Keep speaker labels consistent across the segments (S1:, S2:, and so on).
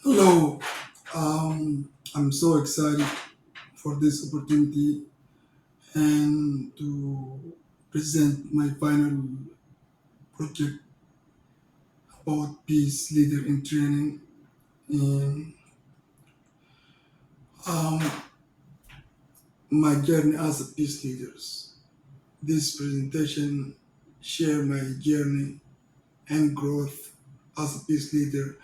S1: Hello, I'm so excited for this opportunity and to present my final project about peace leader in training. And um, my journey as a peace leaders. This presentation share my journey and growth as a peace leader.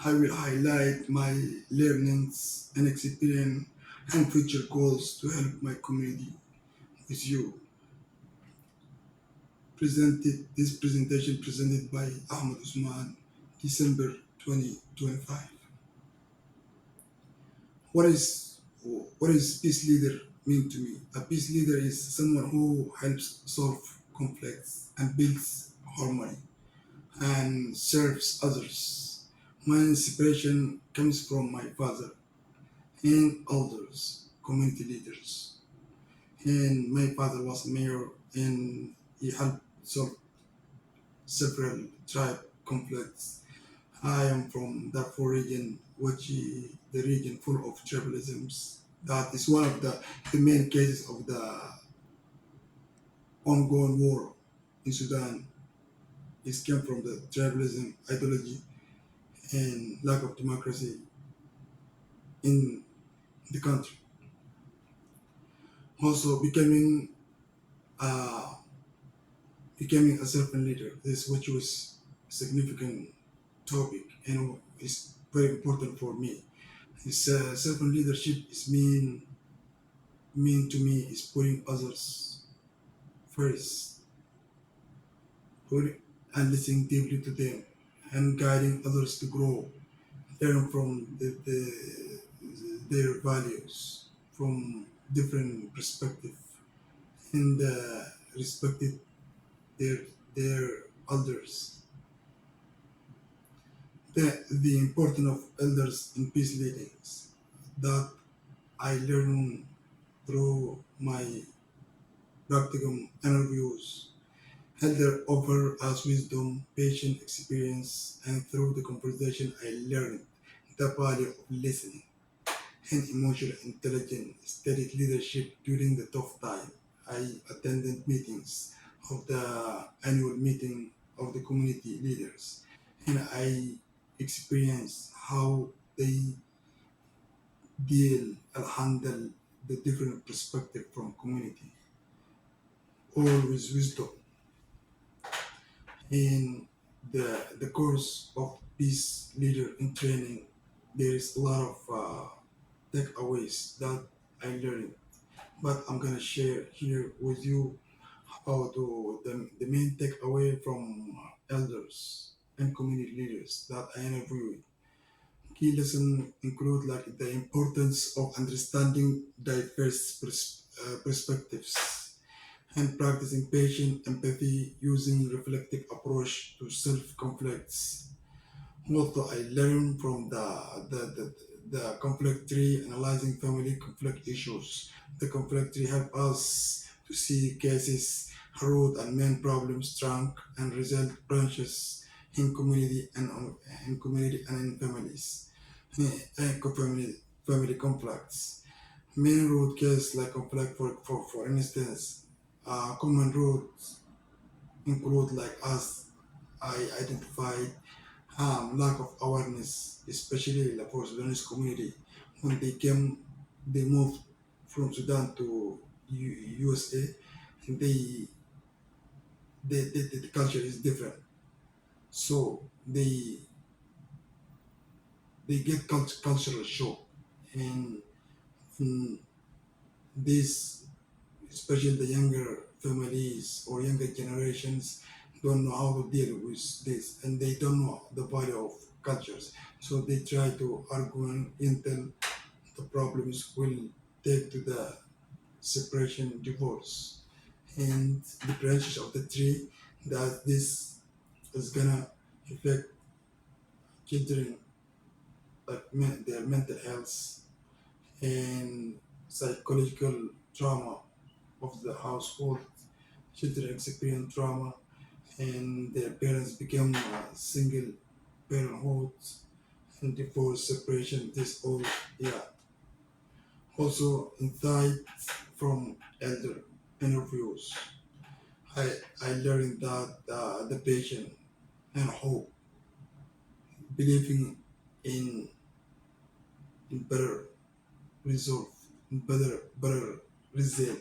S1: I will highlight my learnings and experience and future goals to help my community with you. Presented this presentation presented by Ahmed Usman, December 2025. What is what is peace leader mean to me? A peace leader is someone who helps solve conflicts and builds harmony and serves others. My inspiration comes from my father and elders, community leaders. And my father was mayor and he helped solve several tribe conflicts. I am from Darfur region, which is the region full of tribalisms. That is one of the main cases of the ongoing war in Sudan. It came from the tribalism, ideology, and lack of democracy in the country. Also, uh, becoming a servant leader, this which was a significant topic and is very important for me. This servant leadership is mean to me is putting others first, putting and listening deeply to them, and guiding others to grow, learn from their values from different perspective, and respected their their elders. The importance of elders in peace leadings that I learned through my practicum interviews. Elder offer us wisdom, patient experience, and through the conversation I learned the value of listening and emotional intelligence, studied leadership during the tough time. I attended meetings of the annual meeting of the community leaders, and I experienced how they deal and handle the different perspective from community, all with wisdom. In the course of peace leader in training, there is a lot of takeaways that I learned, but I'm gonna share here with you about the main takeaway from elders and community leaders that I interviewed. Key lessons include like the importance of understanding diverse perspectives and practicing patient empathy using reflective approach to self conflicts. Also, I learned from the conflict tree, analyzing family conflict issues. The conflict tree help us to see cases, root and main problems, trunk and result branches in community and in families. Family conflicts. Main root case like conflict for instance, common roots include like us I identified lack of awareness, especially like for Sudanese community. When they moved from Sudan to USA, they, the culture is different. So they get cultural shock, and mm, this, especially the younger families or younger generations, don't know how to deal with this, and they don't know the value of cultures. So they try to argue until the problems will take to the separation, divorce, and the branches of the tree that this is gonna affect children, like their mental health and psychological trauma of the household. Children experience trauma and their parents become single parenthood and divorce, separation, this all, yeah. Also, insights from elder interviews. I, I learned that the patient and hope, believing in, in better result, in better result.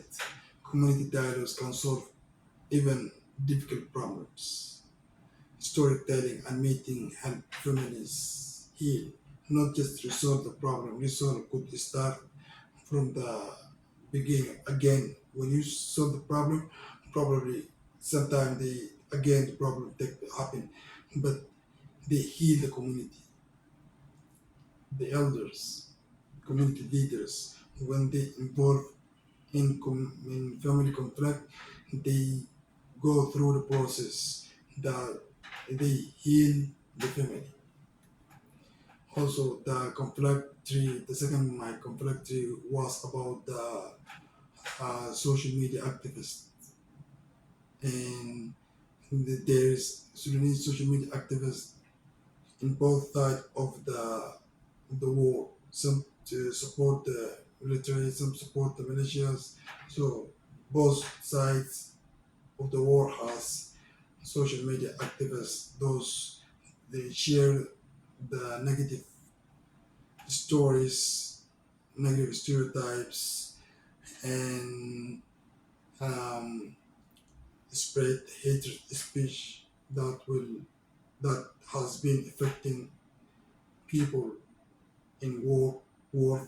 S1: Community dialogues can solve even difficult problems. Storytelling and meeting help families heal, not just resolve the problem. Resolve could start from the beginning. Again, when you solve the problem, probably sometimes the problem take happen, but they heal the community, the elders, community leaders. When they involve in family conflict, they go through the process that they heal the family. Also, the conflict tree, the second my conflict tree was about the social media activists, and there's Sudanese social media activists in both sides of the war. Some to support the military, some support the militias. So both sides of the war has social media activists. Those they share the negative stories, negative stereotypes, and um, spread hatred speech that has been affecting people in war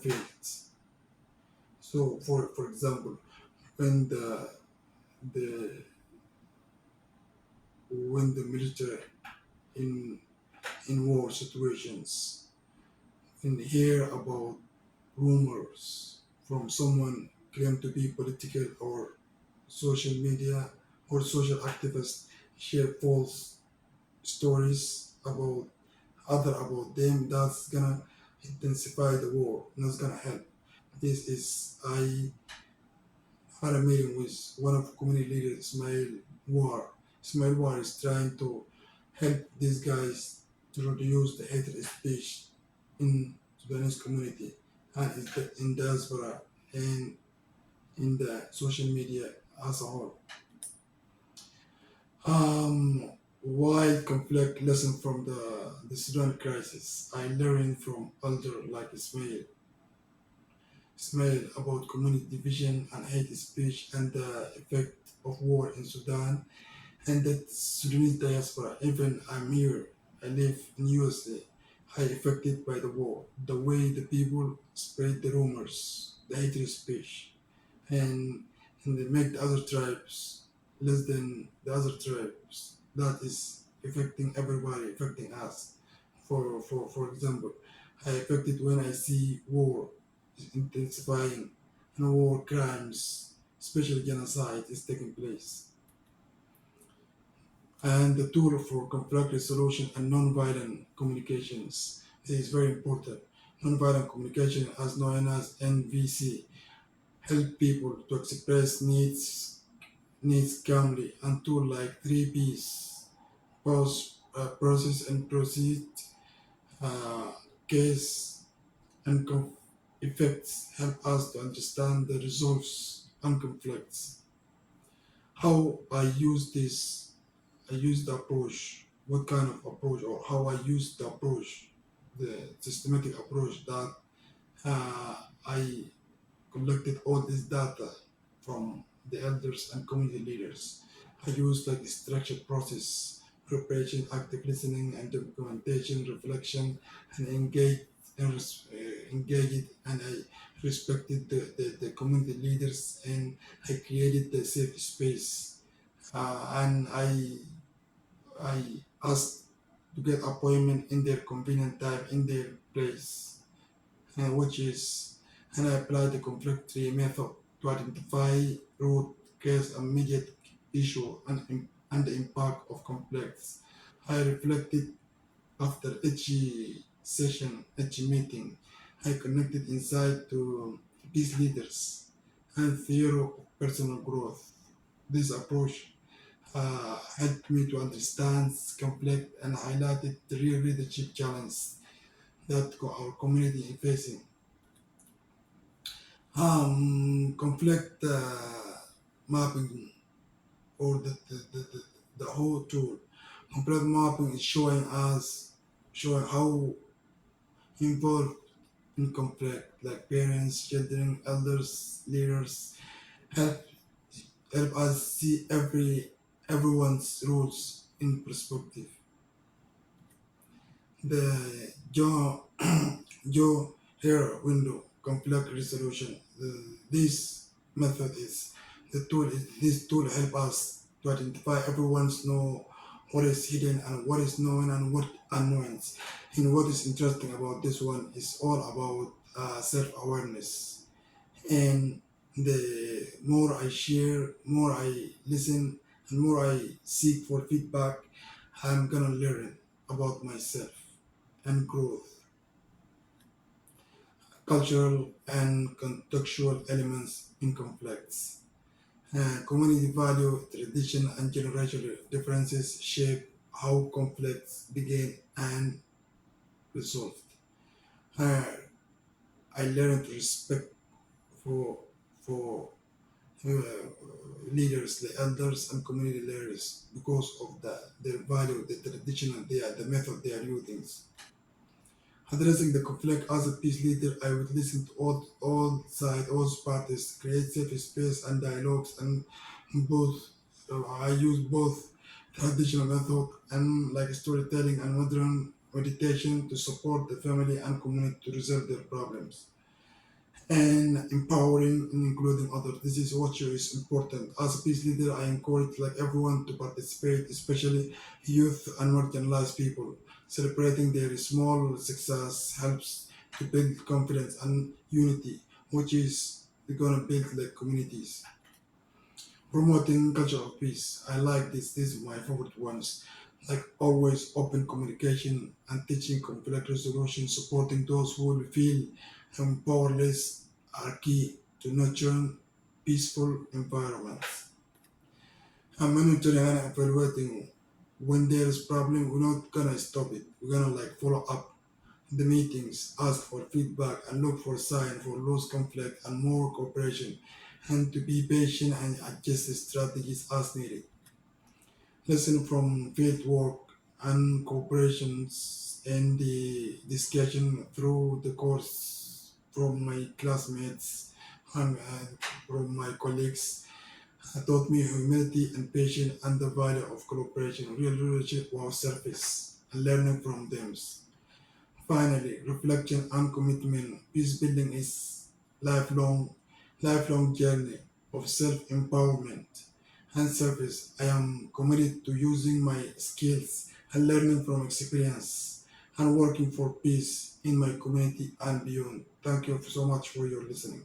S1: fields. So, for example, when the when the military in war situations and hear about rumors from someone claimed to be political or social media or social activists share false stories about them, that's gonna intensify the war. That's gonna help. This is I had a meeting with one of the community leaders, Ismail War. Ismail War is trying to help these guys to reduce the hatred speech in Sudanese community and in diaspora and in the social media as a whole. Why conflict lesson from the Sudan crisis? I learned from elder like Ismail about community division and hate speech and the effect of war in Sudan and the Sudanese diaspora. Even I'm here, I live in USA, I affected by the war. The way the people spread the rumors, the hate speech, and they make the other tribes less than the other tribes. That is affecting everybody, affecting us. For example, I affected when I see war is intensifying and war crimes, especially genocide, is taking place. And the tool for conflict resolution and non-violent communications is very important. Non-violent communication, as known as NVC, help people to express needs calmly, and tool like 3Ps, pause, process and proceed, uh, case and effects help us to understand the results and conflicts. How I use this, I use the approach, what kind of approach or how I use the approach, the systematic approach that I collected all this data from the elders and community leaders. I used like the structured process, preparation, active listening, and documentation, reflection, and engaged, and I respected the community leaders, and I created the safe space. And I asked to get appointment in their convenient time in their place, which is, and I applied the conflict tree method to identify root cause, immediate issue, and the impact of conflicts. I reflected after each session, each meeting. I connected insight to peace leaders and theory of personal growth. This approach helped me to understand conflict and highlighted the real leadership challenge that our community is facing. Conflict mapping or the whole tool. Conflict mapping is showing how involved in conflict, like parents, children, elders, leaders, help help us see everyone's roles in perspective. The Joe Hare window conflict resolution. This method is the tool. This tool help us to identify everyone's know what is hidden and what is known and what unknowns. And what is interesting about this one is all about self-awareness. And the more I share, more I listen, and more I seek for feedback, I'm gonna learn about myself and growth. Cultural and contextual elements in conflicts. Community value, tradition, and generational differences shape how conflicts begin and resolved. Uh, I learned respect for for uh, leaders, the elders, and community leaders because of their value, the tradition, and the method they are using. Addressing the conflict as a peace leader, I would listen to all sides, all parties, create safe space and dialogues, and both. I use both traditional method and like storytelling and modern meditation to support the family and community to resolve their problems and empowering and including others. This is what is important. As a peace leader, I encourage like everyone to participate, especially youth and marginalized people. Celebrating their small success helps to build confidence and unity, which is gonna build like communities. Promoting culture of peace. I like this. This is my favorite ones. Like always, open communication and teaching conflict resolution, supporting those who will feel powerless are key to nurturing peaceful environments. I'm monitoring and evaluating when there is problem. We're not gonna stop it. We're gonna like follow up the meetings, ask for feedback, and look for sign for less conflict and more cooperation, and to be patient and adjust the strategies as needed. Lesson from field work and cooperations and the discussion through the course from my classmates and from my colleagues taught me humility and patience and the value of cooperation. Real relationship was surface and learning from them. Finally, reflection and commitment. Peace building is lifelong, lifelong journey of self-empowerment and service. I am committed to using my skills and learning from experience and working for peace in my community and beyond. Thank you so much for your listening.